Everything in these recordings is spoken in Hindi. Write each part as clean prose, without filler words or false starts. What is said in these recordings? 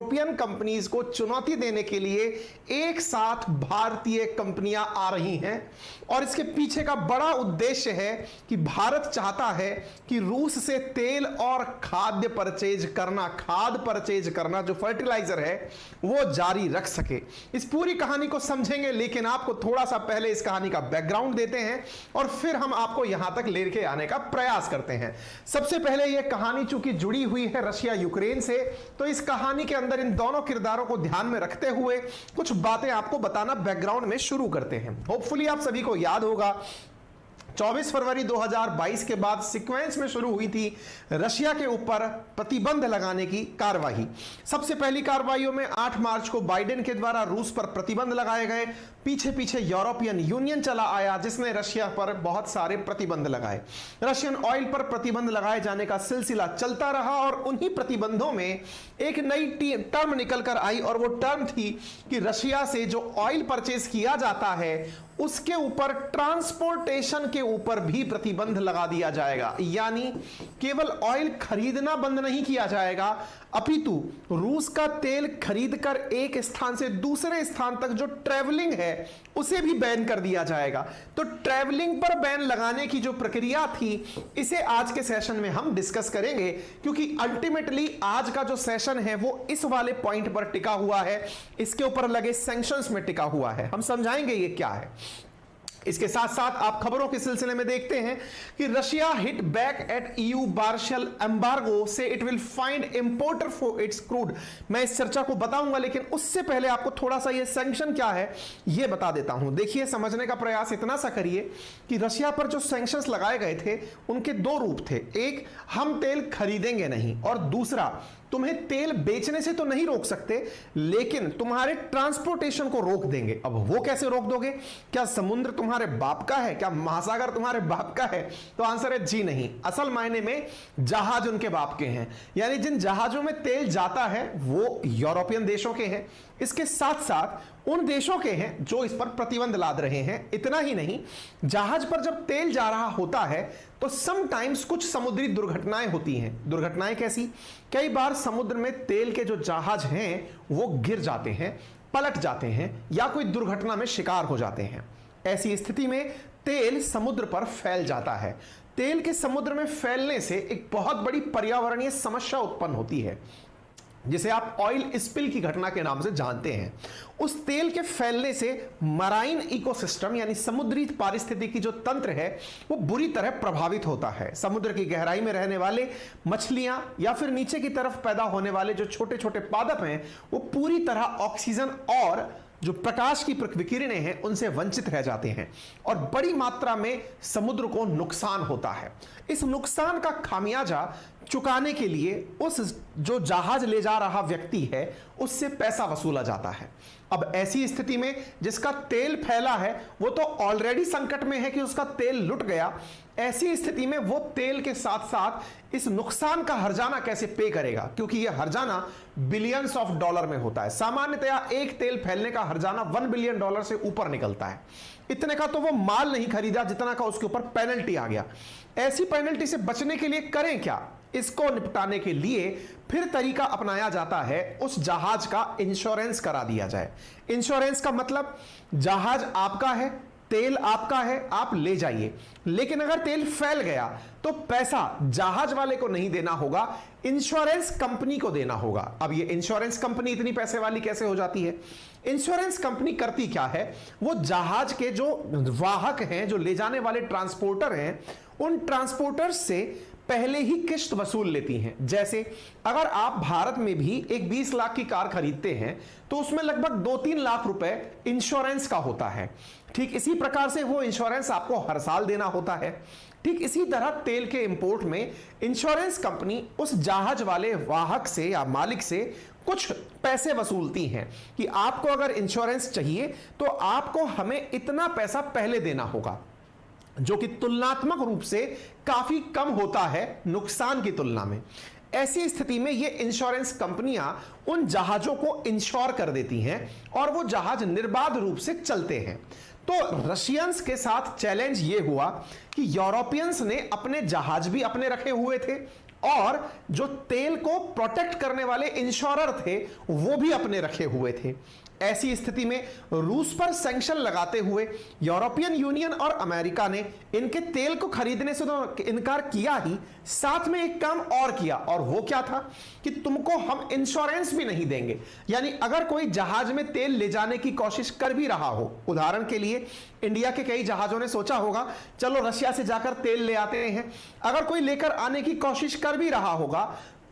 यूरोपियन कंपनीज को चुनौती देने के लिए एक साथ भारतीय कंपनियां आ रही हैं। और इसके पीछे का बड़ा उद्देश्य है कि भारत चाहता है कि रूस से तेल और खाद परचेज करना जो फर्टिलाइजर है वो जारी रख सके। इस पूरी कहानी को समझेंगे, लेकिन आपको थोड़ा सा पहले इस कहानी का बैकग्राउंड देते हैं और फिर हम आपको यहां तक लेके आने का प्रयास करते हैं। सबसे पहले यह कहानी चूंकि जुड़ी हुई है रशिया यूक्रेन से, तो इस कहानी के अंदर इन दोनों किरदारों को ध्यान में रखते हुए कुछ बातें आपको बताना बैकग्राउंड में शुरू करते हैं। होपफुली आप सभी को याद होगा 24 फरवरी 2022 के बाद सीक्वेंस में शुरू हुई थी रशिया के ऊपर प्रतिबंध लगाने की कार्रवाई। सबसे पहली कार्रवाइयों में 8 मार्च को बाइडेन के द्वारा रूस पर प्रतिबंध लगाए गए। पीछे पीछे यूरोपियन यूनियन चला आया जिसने रशिया पर बहुत सारे प्रतिबंध लगाए। रशियन ऑयल पर प्रतिबंध लगाए जाने का सिलसिला चलता रहा और उन्हीं प्रतिबंधों में एक नई टर्म निकल कर आई और वो टर्म थी कि रशिया से जो ऑयल परचेज किया जाता है उसके ऊपर ट्रांसपोर्टेशन के ऊपर भी प्रतिबंध लगा दिया जाएगा। यानी केवल ऑयल खरीदना बंद नहीं किया जाएगा, अपितु रूस का तेल खरीदकर एक स्थान से दूसरे स्थान तक जो ट्रैवलिंग है उसे भी बैन कर दिया जाएगा। तो ट्रैवलिंग पर बैन लगाने की जो प्रक्रिया थी इसे आज के सेशन में हम डिस्कस करेंगे, क्योंकि अल्टीमेटली आज का जो सेशन है वो इस वाले पॉइंट पर टिका हुआ है, इसके ऊपर लगे सैंक्शंस में टिका हुआ है। हम समझाएंगे ये क्या है। इसके साथ साथ आप खबरों के सिलसिले में देखते हैं कि Russia hit back at EU partial embargo से it will find importer for its crude. मैं इस चर्चा को बताऊंगा, लेकिन उससे पहले आपको थोड़ा सा ये सैंक्शन क्या है ये बता देता हूं। देखिए, समझने का प्रयास इतना सा करिए कि रशिया पर जो सैंक्शंस लगाए गए थे उनके दो रूप थे। एक, हम तेल खरीदेंगे नहीं, और दूसरा, तुम्हें तेल बेचने से तो नहीं रोक सकते लेकिन तुम्हारे ट्रांसपोर्टेशन को रोक देंगे। अब वो कैसे रोक दोगे? क्या समुद्र तुम्हारे बाप का है? क्या महासागर तुम्हारे बाप का है? तो आंसर है जी नहीं। असल मायने में जहाज उनके बाप के हैं, यानी जिन जहाजों में तेल जाता है वो यूरोपियन देशों के हैं, इसके साथ साथ उन देशों के हैं जो इस पर प्रतिबंध लाद रहे हैं। इतना ही नहीं, जहाज पर जब तेल जा रहा होता है तो समटाइम्स कुछ समुद्री दुर्घटनाएं होती हैं। दुर्घटनाएं कैसी? कई बार समुद्र में तेल के जो जहाज हैं वो गिर जाते हैं, पलट जाते हैं या कोई दुर्घटना में शिकार हो जाते हैं। ऐसी स्थिति में तेल समुद्र पर फैल जाता है। तेल के समुद्र में फैलने से एक बहुत बड़ी पर्यावरणीय समस्या उत्पन्न होती है जिसे आप ऑयल स्पिल की घटना के नाम से जानते हैं। उस तेल के फैलने से मराइन इकोसिस्टम यानी समुद्री पारिस्थितिकी जो तंत्र है वो बुरी तरह प्रभावित होता है। समुद्र की गहराई में रहने वाले मछलियां या फिर नीचे की तरफ पैदा होने वाले जो छोटे छोटे पादप हैं वो पूरी तरह ऑक्सीजन और जो प्रकाश की विकिरणें हैं उनसे वंचित रह जाते हैं और बड़ी मात्रा में समुद्र को नुकसान होता है। इस नुकसान का खामियाजा चुकाने के लिए उस जो जहाज ले जा रहा व्यक्ति है उससे पैसा वसूला जाता है। अब ऐसी स्थिति में जिसका तेल फैला है वो तो ऑलरेडी संकट में है कि उसका तेल लुट गया। ऐसी स्थिति में वो तेल के साथ साथ इस नुकसान का हर्जाना कैसे पे करेगा, क्योंकि यह हर्जाना बिलियंस ऑफ डॉलर में होता है। सामान्यतया एक तेल फैलने का हर्जाना $1 बिलियन से ऊपर निकलता है। इतने का तो वो माल नहीं खरीदा जितना का उसके ऊपर पेनल्टी आ गया। ऐसी पेनल्टी से बचने के लिए करें क्या? इसको निपटाने के लिए फिर तरीका अपनाया जाता है उस जहाज का इंश्योरेंस करा दिया जाए। इंश्योरेंस का मतलब जहाज आपका है, तेल आपका है, आप ले जाइए, लेकिन अगर तेल फैल गया तो पैसा जहाज वाले को नहीं देना होगा, इंश्योरेंस कंपनी को देना होगा। अब ये इंश्योरेंस कंपनी इतनी पैसे वाली कैसे हो जाती है? इंश्योरेंस कंपनी करती क्या है, वो जहाज के जो वाहक हैं, जो ले जाने वाले ट्रांसपोर्टर हैं, उन ट्रांसपोर्टर्स से पहले ही किस्त वसूल लेती हैं। जैसे अगर आप भारत में भी एक 20 लाख की कार खरीदते हैं तो उसमें लगभग 2-3 लाख रुपए इंश्योरेंस का होता है। ठीक इसी प्रकार से वो इंश्योरेंस आपको हर साल देना होता है। ठीक इसी तरह तेल के इंपोर्ट में इंश्योरेंस कंपनी उस जहाज वाले वाहक से या मालिक से कुछ पैसे वसूलती हैं कि आपको अगर इंश्योरेंस चाहिए तो आपको हमें इतना पैसा पहले देना होगा, जो कि तुलनात्मक रूप से काफी कम होता है नुकसान की तुलना में। ऐसी स्थिति में ये इंश्योरेंस कंपनियां उन जहाजों को इंश्योर कर देती हैं और वो जहाज निर्बाध रूप से चलते हैं। तो रशियंस के साथ चैलेंज ये हुआ कि यूरोपियंस ने अपने जहाज भी अपने रखे हुए थे और जो तेल को प्रोटेक्ट करने वाले इंश्योरर थे वो भी अपने रखे हुए थे। ऐसी स्थिति में रूस पर सैंक्शन लगाते हुए यूरोपियन यूनियन और अमेरिका ने इनके तेल को खरीदने से तो इनकार किया ही, साथ में एक काम और किया, और वो क्या था कि तुमको हम इंश्योरेंस भी नहीं देंगे। यानी अगर कोई जहाज में तेल ले जाने की कोशिश कर भी रहा हो, उदाहरण के लिए इंडिया के कई जहाजों ने सोचा होगा चलो रशिया से जाकर तेल ले आते हैं, अगर कोई लेकर आने की कोशिश कर भी रहा होगा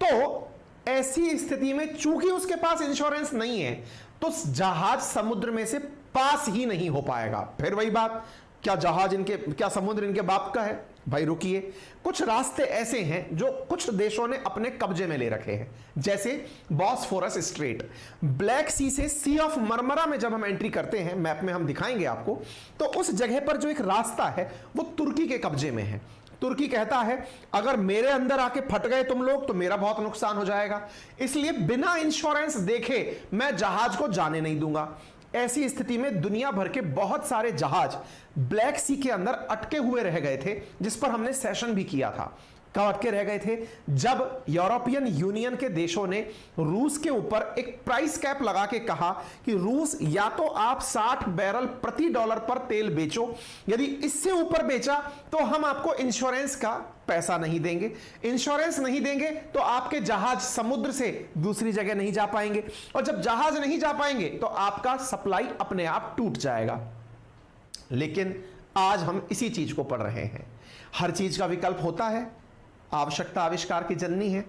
तो ऐसी स्थिति में चूंकि उसके पास इंश्योरेंस नहीं है तो जहाज समुद्र में से पास ही नहीं हो पाएगा। फिर वही बात, क्या समुद्र इनके बाप का है? भाई रुकिए, कुछ रास्ते ऐसे हैं जो कुछ देशों ने अपने कब्जे में ले रखे हैं, जैसे बॉस्फोरस स्ट्रेट। ब्लैक सी से सी ऑफ मरमरा में जब हम एंट्री करते हैं, मैप में हम दिखाएंगे आपको, तो उस जगह पर जो एक रास्ता है वो तुर्की के कब्जे में है। तुर्की कहता है अगर मेरे अंदर आके फट गए तुम लोग तो मेरा बहुत नुकसान हो जाएगा, इसलिए बिना इंश्योरेंस देखे मैं जहाज को जाने नहीं दूंगा। ऐसी स्थिति में दुनिया भर के बहुत सारे जहाज ब्लैक सी के अंदर अटके हुए रह गए थे, जिस पर हमने सेशन भी किया था। कब अटके रह गए थे? जब यूरोपियन यूनियन के देशों ने रूस के ऊपर एक प्राइस कैप लगा के कहा कि रूस या तो आप 60 बैरल प्रति डॉलर पर तेल बेचो, यदि इससे ऊपर बेचा तो हम आपको इंश्योरेंस का पैसा नहीं देंगे, इंश्योरेंस नहीं देंगे तो आपके जहाज समुद्र से दूसरी जगह नहीं जा पाएंगे, और जब जहाज नहीं जा पाएंगे तो आपका सप्लाई अपने आप टूट जाएगा। लेकिन आज हम इसी चीज को पढ़ रहे हैं। हर चीज का विकल्प होता है, आवश्यकता आविष्कार की जननी है।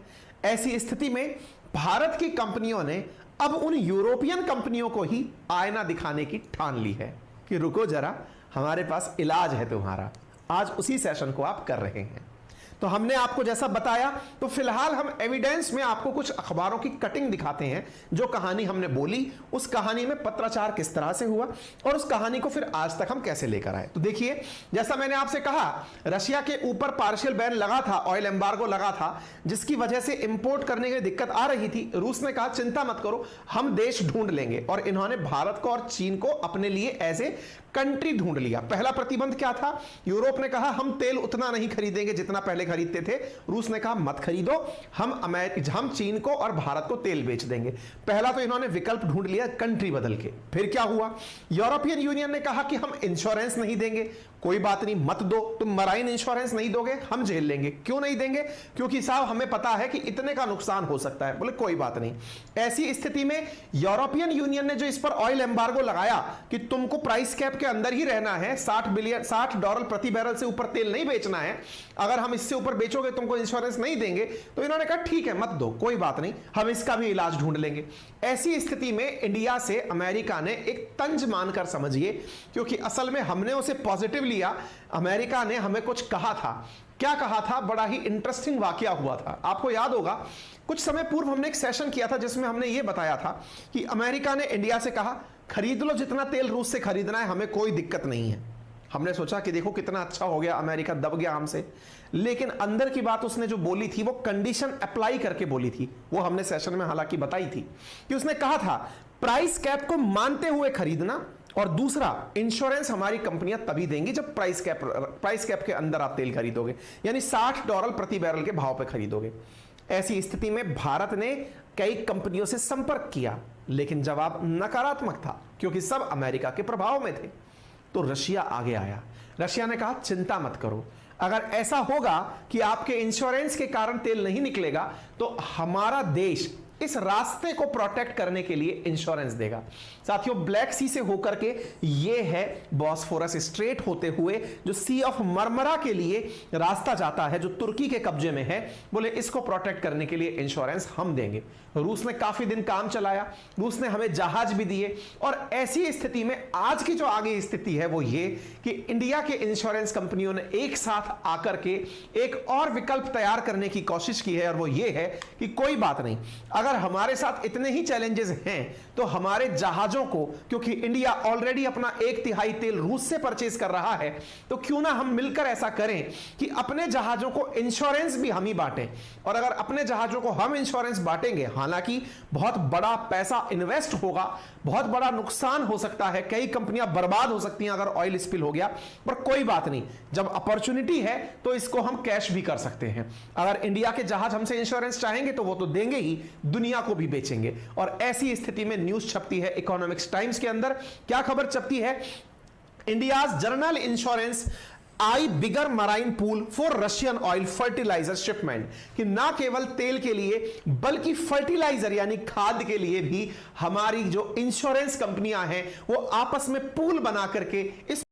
ऐसी स्थिति में भारत की कंपनियों ने अब उन यूरोपियन कंपनियों को ही आईना दिखाने की ठान ली है कि रुको जरा, हमारे पास इलाज है तुम्हारा। आज उसी सेशन को आप कर रहे हैं। तो हमने आपको जैसा बताया, तो फिलहाल हम एविडेंस में आपको कुछ अखबारों की कटिंग दिखाते हैं। जो कहानी हमने बोली उस कहानी में पत्राचार किस तरह से हुआ और उस कहानी को फिर आज तक हम कैसे लेकर आए। तो देखिए, जैसा मैंने आपसे कहा, रशिया के ऊपर पार्शियल बैन लगा था, ऑयल एम्बार्गो लगा था, जिसकी वजह से इंपोर्ट करने की दिक्कत आ रही थी। रूस ने कहा चिंता मत करो, हम देश ढूंढ लेंगे, और इन्होंने भारत को और चीन को अपने लिए एज ए कंट्री ढूंढ लिया। पहला प्रतिबंध क्या था? यूरोप ने कहा हम तेल उतना नहीं खरीदेंगे जितना पहले खरीदते थे। रूस ने कहा मत खरीदो, हम चीन को और भारत को तेल बेच देंगे। पहला तो इन्होंने विकल्प ढूंढ लिया, कंट्री बदल के। फिर क्या हुआ? यूरोपियन यूनियन ने कहा कि हम इंश्योरेंस नहीं देंगे। कोई बात नहीं, मत दो, तुम मराइन इंश्योरेंस नहीं दोगे, हम झेल लेंगे। क्यों नहीं देंगे? क्योंकि साहब हमें पता है कि इतने का नुकसान हो सकता है। बोले कोई बात नहीं। ऐसी स्थिति में यूरोपियन यूनियन ने जो इस पर ऑयल एम्बार्गो लगाया कि तुमको प्राइस कैप के अंदर ही रहना है, 60 डॉलर प्रति बैरल से ऊपर तेल नहीं बेचना है, अगर हम इससे ऊपर बेचोगे तुमको इंश्योरेंस नहीं देंगे, तो इन्होंने कहा ठीक है मत दो, कोई बात नहीं, हम इसका भी इलाज ढूंढ लेंगे। ऐसी स्थिति में इंडिया से अमेरिका ने एक तंज मानकर, समझिए, क्योंकि असल में हमने उसे पॉजिटिव लिया, अमेरिका ने हमें कुछ कहा था। क्या कहा था? बड़ा ही इंटरेस्टिंग वाकया हुआ था। आपको याद होगा कुछ समय पूर्व हमने एक सेशन किया था जिसमें हमने यह बताया था कि अमेरिका ने इंडिया से कहा खरीद लो जितना तेल रूस से खरीदना है, हमें कोई दिक्कत नहीं है। हमने सोचा कि देखो कितना अच्छा हो गया, अमेरिका दब गया हमसे। लेकिन अंदर की बात उसने जो बोली थी वो कंडीशन अप्लाई करके बोली थी। वो हमने सेशन में हालांकि बताई थी कि उसने कहा था प्राइस कैप को मानते हुए खरीदना, और दूसरा इंश्योरेंस हमारी कंपनियां तभी देंगी जब प्राइस कैप के अंदर आप तेल खरीदोगे, यानी 60 डॉलर प्रति बैरल के भाव पे खरीदोगे। ऐसी स्थिति में भारत ने कई कंपनियों से संपर्क किया, लेकिन जवाब नकारात्मक था क्योंकि सब अमेरिका के प्रभाव में थे। तो रशिया आगे आया। रशिया ने कहा चिंता मत करो, अगर ऐसा होगा कि आपके इंश्योरेंस के कारण तेल नहीं निकलेगा तो हमारा देश इस रास्ते को प्रोटेक्ट करने के लिए इंश्योरेंस देगा। साथियों, ब्लैक सी से होकर के ये है बॉस्फोरस स्ट्रेट होते हुए जो सी ऑफ मरमरा के लिए रास्ता जाता है, जो तुर्की के कब्जे में है। बोले इसको प्रोटेक्ट करने के लिए इंश्योरेंस हम देंगे। रूस ने काफी दिन काम चलाया, रूस ने हमें जहाज भी दिए, और ऐसी स्थिति में आज की जो आगे स्थिति है वो ये कि इंडिया के इंश्योरेंस कंपनियों ने एक साथ आकर के एक और विकल्प तैयार करने की कोशिश की है, और वो ये है कि कोई बात नहीं, अगर हमारे साथ इतने ही चैलेंजेस हैं तो हमारे जहाजों को, क्योंकि इंडिया ऑलरेडी अपना 1/3 तेल रूस से परचेज कर रहा है, तो क्यों ना हम मिलकर ऐसा करें कि अपने जहाजों को इंश्योरेंस भी हम ही बांटें। और अगर अपने जहाजों को हम इंश्योरेंस बांटेंगे, हालांकि बहुत बड़ा पैसा इन्वेस्ट होगा, बहुत बड़ा नुकसान हो सकता है, कई कंपनियां बर्बाद हो सकती हैं अगर ऑयल स्पिल हो गया, पर कोई बात नहीं, जब अपॉर्चुनिटी है तो इसको हम कैश भी कर सकते हैं। अगर इंडिया के जहाज हमसे इंश्योरेंस चाहेंगे तो वो तो देंगे ही, दुनिया को भी बेचेंगे। और ऐसी स्थिति में न्यूज छपती है इकोनॉमिक्स टाइम्स के अंदर, क्या खबर छपती है, India's general insurance eye bigger marine pool for Russian oil fertilizer shipment, कि ना केवल तेल के लिए बल्कि फर्टिलाइजर यानी खाद के लिए भी हमारी जो इंश्योरेंस कंपनियां हैं वो आपस में पूल बना करके इस